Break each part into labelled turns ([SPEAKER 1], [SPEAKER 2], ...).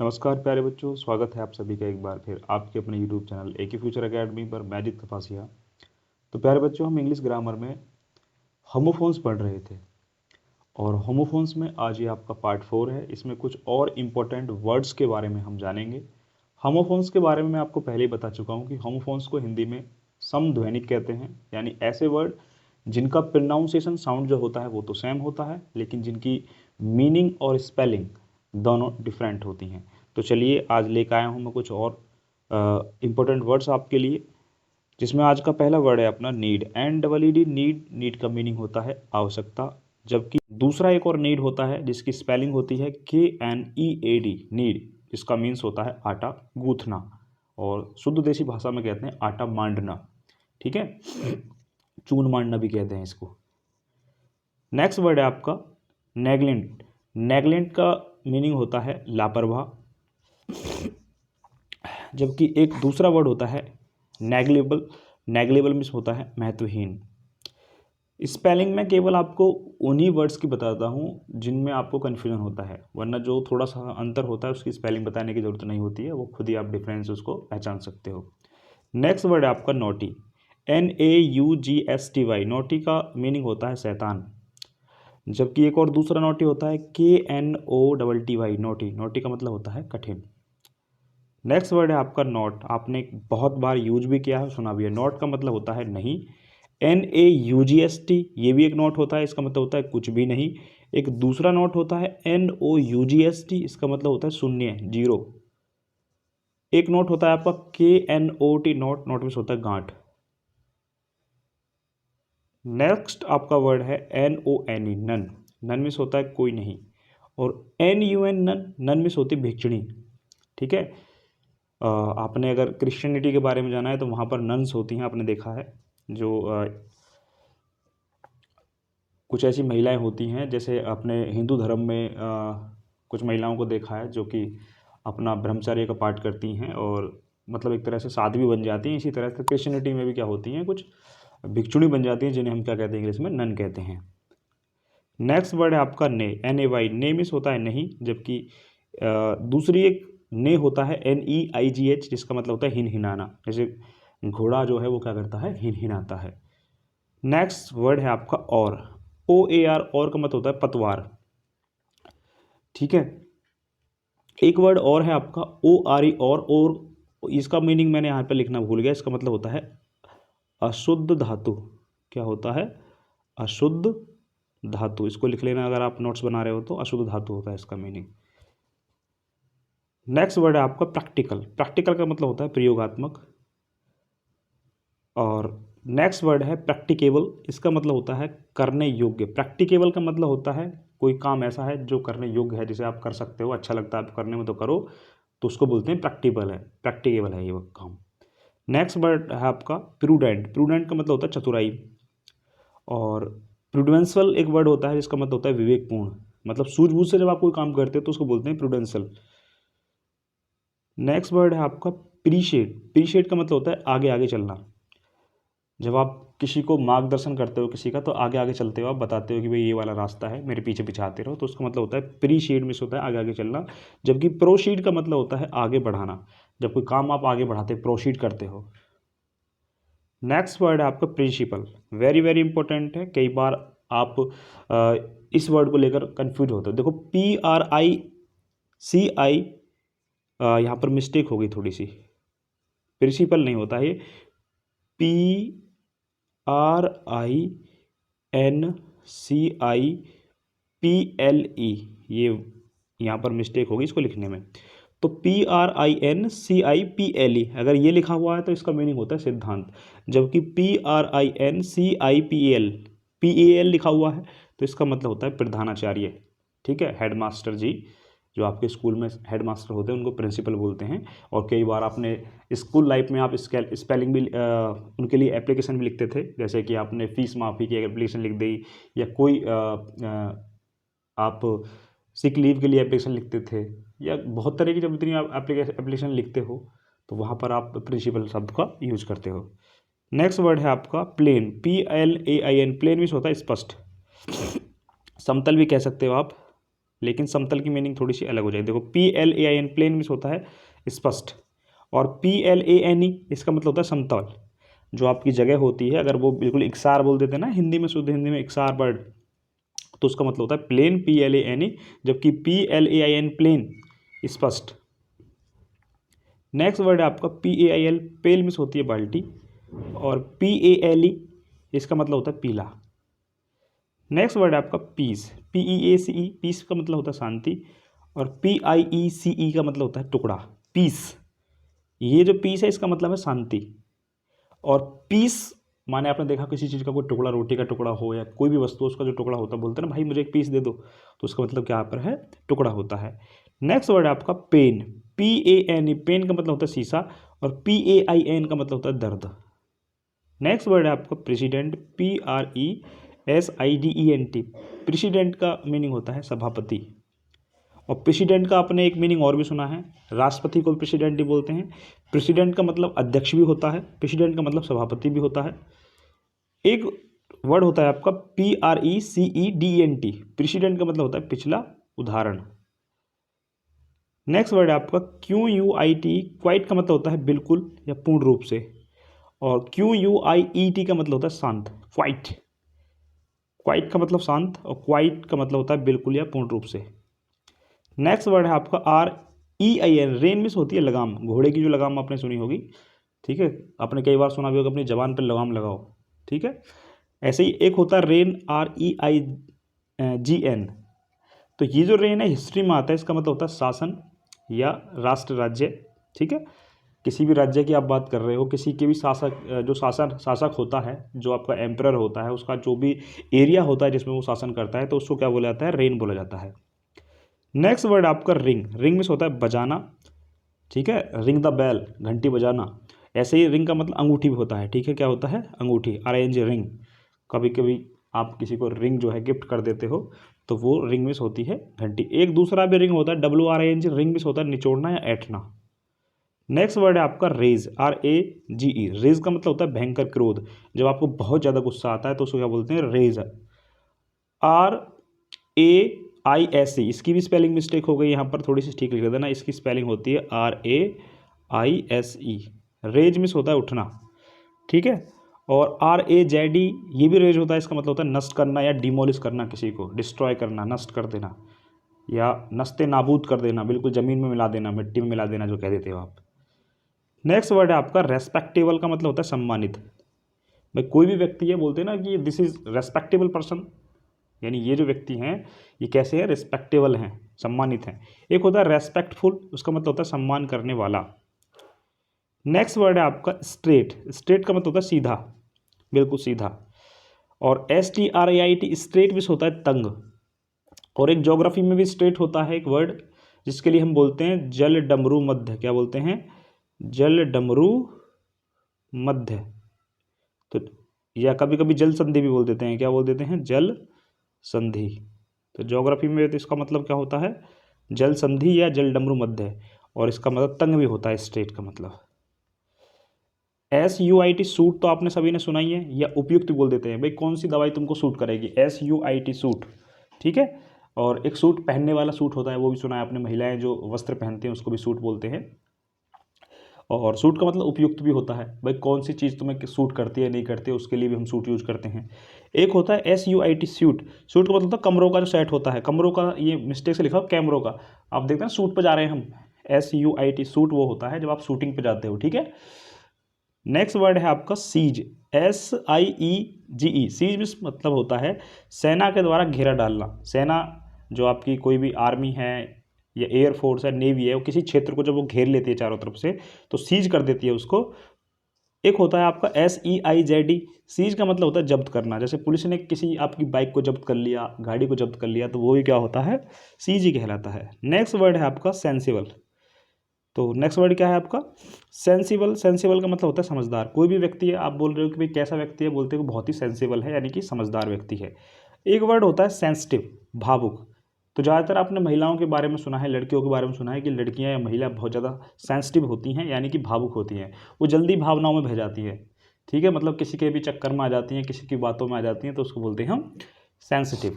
[SPEAKER 1] नमस्कार प्यारे बच्चों, स्वागत है आप सभी का एक बार फिर आपके अपने यूट्यूब चैनल ए के फ्यूचर एकेडमी पर। मैं अजीत कपासिया। तो प्यारे बच्चों, हम इंग्लिश ग्रामर में होमोफोन्स पढ़ रहे थे और होमोफोन्स में आज ये आपका पार्ट 4 है। इसमें कुछ और इम्पोर्टेंट वर्ड्स के बारे में हम जानेंगे। होमोफोन्स के बारे में मैं आपको पहले ही बता चुका हूँ कि होमोफोन्स को हिंदी में समध्वनिक कहते हैं, यानी ऐसे वर्ड जिनका प्रोनाउंसिएशन साउंड जो होता है वो तो सेम होता है, लेकिन जिनकी मीनिंग और स्पेलिंग दोनों डिफरेंट होती हैं। तो चलिए आज लेकर आया हूँ मैं कुछ और इम्पोर्टेंट वर्ड्स आपके लिए, जिसमें आज का पहला वर्ड है अपना नीड। NEED, need. नीड का मीनिंग होता है आवश्यकता, जबकि दूसरा एक और नीड होता है जिसकी स्पेलिंग होती है KNEAD, नीड, जिसका मीन्स होता है आटा गूंथना, और शुद्ध देसी भाषा में कहते हैं आटा मांडना। ठीक है, चून मांडना भी कहते हैं इसको। नेक्स्ट वर्ड है आपका नेग्लेंट। नेग्लेंट का मीनिंग होता है लापरवाह, जबकि एक दूसरा वर्ड होता है नेग्लेबल। नेग्लेबल मीन्स होता है महत्वहीन। स्पेलिंग में केवल आपको उन्हीं वर्ड्स की बताता हूँ जिनमें आपको कन्फ्यूजन होता है, वरना जो थोड़ा सा अंतर होता है उसकी स्पेलिंग बताने की जरूरत नहीं होती है, वो खुद ही आप डिफरेंस उसको पहचान सकते हो। नेक्स्ट वर्ड है आपका नॉटी। NAUGSTY। नॉटी का मीनिंग होता है शैतान, जबकि एक और दूसरा नोटी होता है KNOTTY, नोटी। नोटी का मतलब होता है कठिन। नेक्स्ट वर्ड है आपका नॉट। आपने बहुत बार यूज भी किया है, सुना भी है। नॉट का मतलब होता है नहीं। NAUGST, ये भी एक नोट होता है, इसका मतलब होता है कुछ भी नहीं। एक दूसरा नोट होता है NOUGST, इसका मतलब होता है शून्य, जीरो। एक नोट होता है आपका KNOT, नोट। नोट में होता है गांठ। नेक्स्ट आपका वर्ड है NONE, नन। नन में होता है कोई नहीं। और NUN, नन। नन में होती है भिक्षुणी। ठीक है, आपने अगर क्रिश्चियनिटी के बारे में जाना है तो वहाँ पर नन्स होती हैं, आपने देखा है, जो कुछ ऐसी महिलाएं होती हैं, जैसे अपने हिंदू धर्म में कुछ महिलाओं को देखा है जो कि अपना ब्रह्मचर्य का पाठ करती हैं और मतलब एक तरह से साध्वी बन जाती हैं। इसी तरह से क्रिश्चियनिटी में भी क्या होती हैं, कुछ भिक्षुणी बन जाती हैं, जिन्हें हम क्या कहते हैं इंग्लिश में, नन कहते हैं। नेक्स्ट वर्ड है आपका ने। NAY, ने मीन्स होता है नहीं, जबकि दूसरी एक ने होता है NEIGH, जिसका मतलब होता है हिन हिनाना। जैसे घोड़ा जो है वो क्या करता है, हिन हिनाता है। नेक्स्ट वर्ड है आपका और। OAR, और का मतलब होता है पतवार। ठीक है, एक वर्ड और है आपका ORE, और इसका मीनिंग मैंने यहाँ पर लिखना भूल गया। इसका मतलब होता है अशुद्ध धातु। क्या होता है, अशुद्ध धातु। इसको लिख लेना अगर आप नोट्स बना रहे हो तो, अशुद्ध धातु होता है इसका मीनिंग। नेक्स्ट वर्ड है आपका प्रैक्टिकल। प्रैक्टिकल का मतलब होता है प्रयोगात्मक। और नेक्स्ट वर्ड है प्रैक्टिकेबल। इसका मतलब होता है करने योग्य। प्रैक्टिकेबल का मतलब होता है कोई काम ऐसा है जो करने योग्य है, जिसे आप कर सकते हो, अच्छा लगता है आप करने में तो करो, तो उसको बोलते हैं प्रैक्टिकल है, प्रैक्टिकेबल है ये वो काम। नेक्स्ट वर्ड है आपका प्रूडेंट। प्रूडेंट का मतलब होता है चतुराई। और प्रूडेंशियल एक वर्ड होता है जिसका मतलब होता है विवेकपूर्ण, मतलब सूझबूझ से जब आप कोई काम करते हो तो उसको बोलते हैं प्रूडेंशियल। नेक्स्ट वर्ड है आपका प्रीशिएट। प्रीशिएट का मतलब होता है आगे आगे चलना। जब आप किसी को मार्गदर्शन करते हो किसी का, तो आगे आगे चलते हो, आप बताते हो कि भाई ये वाला रास्ता है, मेरे पीछे पीछे आते रहो, तो उसका मतलब होता है प्रीशिएट में से होता है आगे आगे चलना। जबकि प्रोशीड का मतलब होता है आगे बढ़ाना, जब कोई काम आप आगे बढ़ाते प्रोशीड करते हो। नेक्स्ट वर्ड है आपका प्रिंसिपल। वेरी वेरी इंपॉर्टेंट है, कई बार आप इस वर्ड को लेकर कंफ्यूज होते हो। देखो PRICI, यहाँ पर मिस्टेक हो गई थोड़ी सी, प्रिंसिपल नहीं होता ये, PRINCIPLE, ये यहाँ पर मिस्टेक होगी इसको लिखने में। तो PRINCIPLE अगर ये लिखा हुआ है तो इसका मीनिंग होता है सिद्धांत, जबकि PRINCIPEL लिखा हुआ है तो इसका मतलब होता है प्रधानाचार्य। ठीक है, हेडमास्टर जी, जो आपके स्कूल में हेडमास्टर होते हैं उनको प्रिंसिपल बोलते हैं। और कई बार आपने स्कूल लाइफ में आप स्पेलिंग भी उनके लिए एप्लीकेशन भी लिखते थे, जैसे कि आपने फीस माफ़ी की एप्लीकेशन लिख दी, या कोई आप सिक लीव के लिए एप्लीकेशन लिखते थे, या बहुत तरह की जब इतनी आप एप्लीकेशन लिखते हो तो वहाँ पर आप प्रिंसिपल शब्द का यूज करते हो। नेक्स्ट वर्ड है आपका प्लेन। PLAIN, प्लेन मीन्स होता है स्पष्ट, समतल भी कह सकते हो आप। लेकिन समतल की मीनिंग थोड़ी सी अलग हो जाएगी। देखो PLAIN प्लेन मीन्स होता है स्पष्ट, और PLANE इसका मतलब होता है समतल। जो आपकी जगह होती है, अगर वो बिल्कुल इकसार बोल देते हैं ना हिंदी में, शुद्ध हिंदी में इकसार वर्ड, तो उसका मतलब होता है प्लेन PLANE, जबकि PLAIN प्लेन स्पष्ट। नेक्स्ट वर्ड है आपका PAIL, पेल मीन्स होती है बाल्टी, और PALE इसका मतलब होता है पीला। नेक्स्ट वर्ड है आपका पीस, PEACE, पीस का मतलब होता है शांति, और PIECE का मतलब होता है टुकड़ा, पीस। ये जो पीस है इसका मतलब है शांति, और पीस माने आपने देखा किसी चीज़ का कोई टुकड़ा, रोटी का टुकड़ा हो या कोई भी वस्तु उसका जो टुकड़ा होता है, बोलते हैं ना भाई मुझे एक पीस दे दो, तो उसका मतलब क्या पर है, टुकड़ा होता है। नेक्स्ट वर्ड है आपका पेन, PANE, पेन का मतलब होता है शीशा, और PAIN का मतलब होता है दर्द। नेक्स्ट वर्ड है आपका प्रेसिडेंट, PRESIDENT, प्रेसिडेंट का मीनिंग होता है सभापति। और प्रेसिडेंट का आपने एक मीनिंग और भी सुना है, राष्ट्रपति को प्रेसिडेंट ही बोलते हैं। प्रेसिडेंट का मतलब अध्यक्ष भी होता है, प्रेसिडेंट का मतलब सभापति भी होता है। एक वर्ड होता है आपका PRECEDENT, प्रेसिडेंट का मतलब होता है पिछला उदाहरण। नेक्स्ट वर्ड है आपका QUIT, क्वाइट का मतलब होता है बिल्कुल या पूर्ण रूप से, और QUIET का मतलब होता है शांत, क्वाइट। क्वाइट का मतलब शांत, और क्वाइट का मतलब होता है बिल्कुल या पूर्ण रूप से। नेक्स्ट वर्ड है आपका REIN, रेन मीन्स होती है लगाम, घोड़े की जो लगाम आपने सुनी होगी, ठीक है, आपने कई बार सुना भी होगा अपनी जबान पर लगाम लगाओ, ठीक है। ऐसे ही एक होता है रेन, REIGN, तो ये जो रेन है हिस्ट्री में आता है, इसका मतलब होता है शासन या राष्ट्र राज्य, ठीक है। किसी भी राज्य की आप बात कर रहे हो, किसी के भी शासक, जो शासक होता है, जो आपका एम्परर होता है, उसका जो भी एरिया होता है जिसमें वो शासन करता है, तो उसको क्या बोला जाता है, रेन बोला जाता है। नेक्स्ट वर्ड आपका रिंग, रिंग मीन्स होता है बजाना, ठीक है, रिंग द बेल, घंटी बजाना। ऐसे ही रिंग का मतलब अंगूठी भी होता है, ठीक है, क्या होता है, अंगूठी, RING, रिंग। कभी कभी आप किसी को रिंग जो है गिफ्ट कर देते हो, तो वो रिंग मीन्स होती है घंटी। एक दूसरा भी रिंग होता है WRING, रिंग मीन्स होता है निचोड़ना या ऐंठना। नेक्स्ट वर्ड है आपका रेज, RAGE, रेज का मतलब होता है भयंकर क्रोध, जब आपको बहुत ज़्यादा गुस्सा आता है तो उसको क्या बोलते हैं, रेज। RAISE, इसकी भी स्पेलिंग मिस्टेक हो गई यहाँ पर, थोड़ी सी ठीक लिख देना, इसकी स्पेलिंग होती है RAISE, रेज मिस होता है उठना, ठीक है। और RAZE, ये भी रेज होता है, इसका मतलब होता है नष्ट करना या डिमोलिश करना, किसी को डिस्ट्रॉय करना, नष्ट कर देना, या नस्ते नाबूद कर देना, बिल्कुल ज़मीन में मिला देना, मिट्टी में मिला देना, जो कह देते हो आप। नेक्स्ट वर्ड है आपका रेस्पेक्टेबल, का मतलब होता है सम्मानित। भाई कोई भी व्यक्ति है, बोलते हैं ना कि दिस इज रेस्पेक्टेबल पर्सन, यानी ये जो व्यक्ति हैं ये कैसे हैं, रिस्पेक्टेबल हैं, सम्मानित हैं। एक होता है रेस्पेक्टफुल, उसका मतलब होता है सम्मान करने वाला। नेक्स्ट वर्ड है आपका स्ट्रेट, स्ट्रेट का मतलब होता है सीधा, बिल्कुल सीधा। और STRAIT, स्ट्रेट भी होता है तंग। और एक ज्योग्राफी में भी स्ट्रेट होता है एक वर्ड, जिसके लिए हम बोलते हैं जल डमरू मध्य, क्या बोलते हैं, जल डमरू मध्य। तो या कभी कभी जल संधि भी बोल देते हैं, क्या बोल देते हैं, जल संधि। तो ज्योग्राफी में तो इसका मतलब क्या होता है, जल संधि या जल डमरू मध्य, और इसका मतलब तंग भी होता है स्ट्रेट का मतलब। SUIT, सूट तो आपने सभी ने सुना ही है, या उपयुक्त बोल देते हैं, भाई कौन सी दवाई तुमको सूट करेगी, SUIT, सूट, ठीक है। और एक सूट पहनने वाला सूट होता है, वो भी सुना है आपने, महिलाएं जो वस्त्र पहनते हैं उसको भी सूट बोलते हैं। और सूट का मतलब उपयुक्त भी होता है, भाई कौन सी चीज़ तुम्हें सूट करती है नहीं करती है, उसके लिए भी हम सूट यूज करते हैं। एक होता है SUIT, सूट, सूट का मतलब होता है कमरों का जो सेट होता है, कमरों का, ये मिस्टेक से लिखा हो कैमरों का, आप देखते हैं सूट पर जा रहे हैं हम, SUIT, सूट वो होता है जब आप शूटिंग पे जाते हो, ठीक है। नेक्स्ट वर्ड है आपका सीज, SIEGE, सीज मतलब होता है सेना के द्वारा घेरा डालना। सेना जो आपकी कोई भी आर्मी है या एयरफोर्स है, नेवी है, वो किसी क्षेत्र को जब वो घेर लेती है चारों तरफ से, तो सीज कर देती है उसको। एक होता है आपका SEIZD, सीज का मतलब होता है जब्त करना, जैसे पुलिस ने किसी आपकी बाइक को जब्त कर लिया, गाड़ी को जब्त कर लिया, तो वो भी क्या होता है, सीज ही कहलाता है। नेक्स्ट वर्ड है आपका सेंसिबल, तो नेक्स्ट वर्ड क्या है आपका, सेंसिबल, सेंसिबल का मतलब होता है समझदार। कोई भी व्यक्ति है, आप बोल रहे हो कि भाई कैसा व्यक्ति है, बोलते हो बहुत ही सेंसिबल है, यानी कि समझदार व्यक्ति है। एक वर्ड होता है सेंसिटिव, भावुक। तो ज़्यादातर आपने महिलाओं के बारे में सुना है, लड़कियों के बारे में सुना है कि लड़कियां या महिला बहुत ज़्यादा सेंसिटिव होती हैं, यानी कि भावुक होती हैं, वो जल्दी भावनाओं में बह जाती है, ठीक है, मतलब किसी के भी चक्कर में आ जाती हैं, किसी की बातों में आ जाती हैं, तो उसको बोलते हैं हम सेंसिटिव।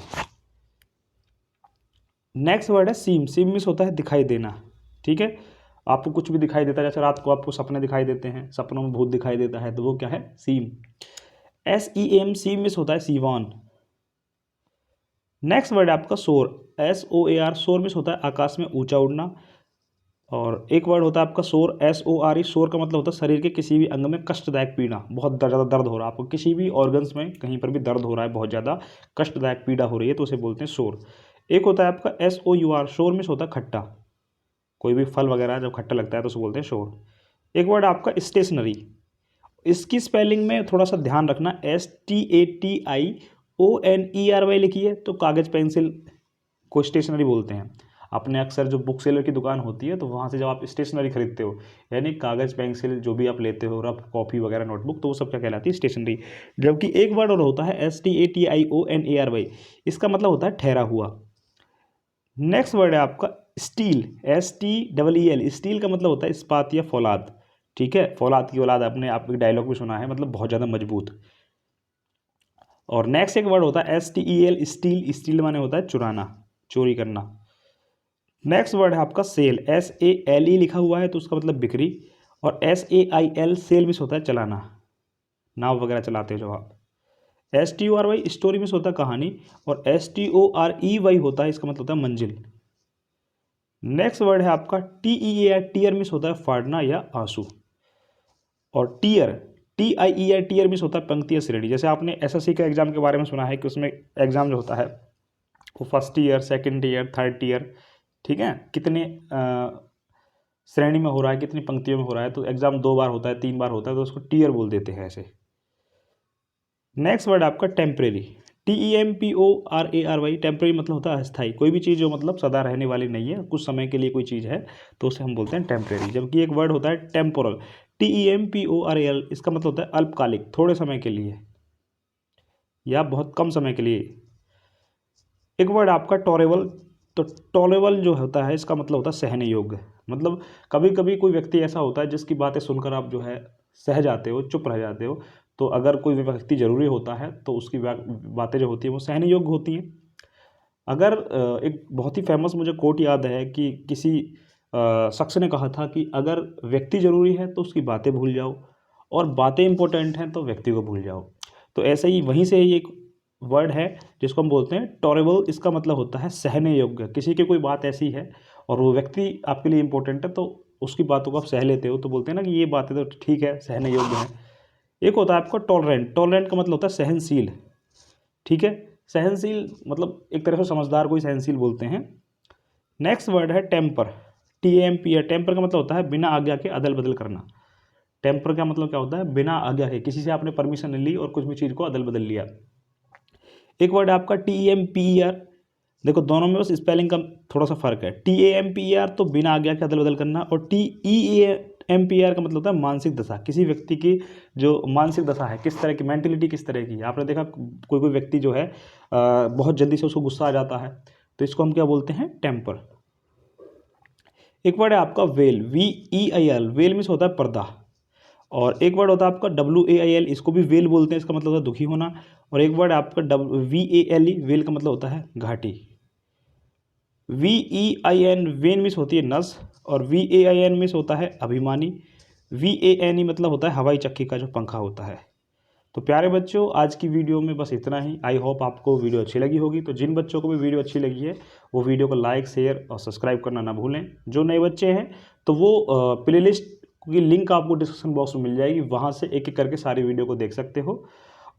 [SPEAKER 1] नेक्स्ट वर्ड है सीम। सीम मीन्स होता है दिखाई देना, ठीक है। आपको कुछ भी दिखाई देता है, जैसे रात को आपको सपने दिखाई देते हैं, सपनों में भूत दिखाई देता है, तो वो क्या है, सीम। SEM, सीम मीन्स होता है सीवान। नेक्स्ट वर्ड है आपका सोर। SOAR, सोर मीन्स होता है आकाश में ऊंचा उड़ना। और एक वर्ड होता है आपका सोर, SORE, सोर का मतलब होता है शरीर के किसी भी अंग में कष्टदायक पीड़ा, बहुत ज़्यादा दर्द हो रहा है आपको, किसी भी ऑर्गन्स में कहीं पर भी दर्द हो रहा है, बहुत ज़्यादा कष्टदायक पीड़ा हो रही है, तो उसे बोलते हैं सोर। एक होता है आपका SOUR, शोर मीन्स होता है खट्टा, कोई भी फल वगैरह जब खट्टा लगता है तो उसे बोलते हैं शोर। एक वर्ड आपका स्टेशनरी। इसकी स्पेलिंग में थोड़ा सा ध्यान रखना, STATIONERY लिखी है, तो कागज़ पेंसिल को स्टेशनरी बोलते हैं। अपने अक्सर जो बुक सेलर की दुकान होती है, तो वहाँ से जब आप स्टेशनरी खरीदते हो, यानी कागज़ पेंसिल जो भी आप लेते हो, रफ कॉपी वगैरह नोटबुक, तो वो सब क्या कहलाती है, स्टेशनरी। जबकि एक वर्ड और होता है STATIONARY, इसका मतलब होता है ठहरा हुआ। नेक्स्ट वर्ड है आपका स्टील। STEEL, स्टील का मतलब होता है इस्पात या फौलाद, ठीक है। फौलाद की औलाद, आपने आप डायलॉग भी सुना है, मतलब बहुत ज़्यादा मजबूत। और नेक्स्ट एक वर्ड होता है STEL, स्टील। स्टील माने होता है चुराना, चोरी करना। नेक्स्ट वर्ड है आपका सेल। SALE लिखा हुआ है, तो उसका मतलब बिक्री। और SAIL, सेल मीन्स होता है चलाना, नाव वगैरह चलाते हो जब आप। STORY, स्टोरी मीन्स होता है कहानी। और STOREY होता है, इसका मतलब होता है मंजिल। नेक्स्ट वर्ड है आपका TEAR, टीयर मीन्स होता है फाड़ना या आंसू। और टीयर, TIER, टीयर मीन्स होता है पंक्ति या श्रेणी। जैसे आपने SSC के एग्जाम के बारे में सुना है कि उसमें एग्जाम जो होता है वो first year, second year, third year, ठीक है, कितने श्रेणी में हो रहा है, कितनी पंक्तियों में हो रहा है, तो एग्जाम 2 बार होता है, 3 बार होता है, तो उसको टीयर बोल देते हैं ऐसे। नेक्स्ट वर्ड आपका टेम्परेरी। TEMPORARY, टेम्परेरी मतलब होता है अस्थाई, कोई भी चीज़ जो मतलब सदा रहने वाली नहीं है, कुछ समय के लिए कोई चीज़ है, तो उसे हम बोलते हैं टेम्परेरी। जबकि एक वर्ड होता है टेम्पोरल। TEMPORAL, इसका मतलब होता है अल्पकालिक, थोड़े समय के लिए या बहुत कम समय के लिए। एक वर्ड आपका टॉलेरेबल। तो टॉलेरेबल जो होता है, इसका मतलब होता है सहने योग्य। मतलब कभी कभी कोई व्यक्ति ऐसा होता है जिसकी बातें सुनकर आप जो है सह जाते हो, चुप रह जाते हो, तो अगर कोई व्यक्ति ज़रूरी होता है तो उसकी बातें जो होती हैं वो सहने योग्य होती हैं। अगर एक बहुत ही फेमस मुझे कोट याद है कि किसी शख्स ने कहा था कि अगर व्यक्ति ज़रूरी है तो उसकी बातें भूल जाओ, और बातें इंपॉर्टेंट हैं तो व्यक्ति को भूल जाओ। तो ऐसे ही वहीं से ही एक वर्ड है जिसको हम बोलते हैं टॉलरेबल। इसका मतलब होता है सहने योग्य। किसी की कोई बात ऐसी है और वो व्यक्ति आपके लिए इंपॉर्टेंट है, तो उसकी बातों को आप सह लेते हो, तो बोलते हैं ना कि ये बातें तो ठीक है, सहने योग्य है। एक होता है आपका टॉलरेंट। टॉलरेंट का मतलब होता है सहनशील, ठीक है। सहनशील मतलब एक तरह से समझदार कोई सहनशील बोलते हैं। नेक्स्ट वर्ड है टेम्पर। TAMPR, टेम्पर का मतलब होता है बिना आज्ञा के अदल बदल करना। टेम्पर का मतलब क्या होता है, बिना आज्ञा के, किसी से आपने परमिशन नहीं ली और कुछ भी चीज़ को अदल बदल लिया। एक वर्ड है आपका TEMPER। देखो दोनों में बस स्पेलिंग का थोड़ा सा फर्क है। TAMPER तो बिना आज्ञा के अदल बदल करना, और TEAMPR का मतलब होता है मानसिक दशा, किसी व्यक्ति की जो मानसिक दशा है, किस तरह की मेंटेलिटी, किस तरह की है। आपने देखा कोई कोई व्यक्ति जो है बहुत जल्दी से उसको गुस्सा आ जाता है, तो इसको हम क्या बोलते हैं, टेम्पर। एक वर्ड है आपका वेल। VEIL, वेल मीन्स होता है पर्दा। और एक वर्ड होता है आपका WAIL, इसको भी वेल बोलते हैं, इसका मतलब होता है दुखी होना। और एक वर्ड आपका VALE, वेल का मतलब होता है घाटी। VEIN, वेन मीन्स होती है नस। और VAIN मीन्स होता है अभिमानी। VANE मतलब होता है हवाई चक्की का जो पंखा होता है। तो प्यारे बच्चों, आज की वीडियो में बस इतना ही। आई होप आपको वीडियो अच्छी लगी होगी। तो जिन बच्चों को भी वीडियो अच्छी लगी है वो वीडियो को लाइक, शेयर और सब्सक्राइब करना ना भूलें। जो नए बच्चे हैं तो वो प्लेलिस्ट की लिंक आपको डिस्क्रिप्शन बॉक्स में मिल जाएगी, वहाँ से एक एक करके सारी वीडियो को देख सकते हो।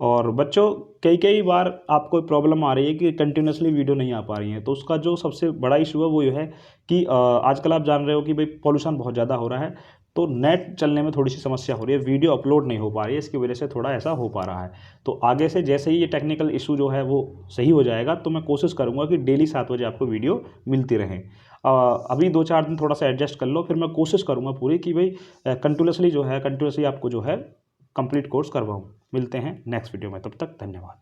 [SPEAKER 1] और बच्चों, कई कई बार आपको प्रॉब्लम आ रही है कि कंटिन्यूसली वीडियो नहीं आ पा रही है, तो उसका जो सबसे बड़ा इशू है वो ये है कि आजकल आप जान रहे हो कि भाई पॉल्यूशन बहुत ज़्यादा हो रहा है, तो नेट चलने में थोड़ी सी समस्या हो रही है, वीडियो अपलोड नहीं हो पा रही है, इसकी वजह से थोड़ा ऐसा हो पा रहा है। तो आगे से जैसे ही ये टेक्निकल इशू जो है वो सही हो जाएगा, तो मैं कोशिश करूँगा कि डेली 7 बजे आपको वीडियो मिलती रहे। अभी 2-4 दिन थोड़ा सा एडजस्ट कर लो, फिर मैं कोशिश करूँगा पूरी कि भाई कंटिन्यूसली आपको जो है कंप्लीट कोर्स करवाऊँ। मिलते हैं नेक्स्ट वीडियो में, तब तक धन्यवाद।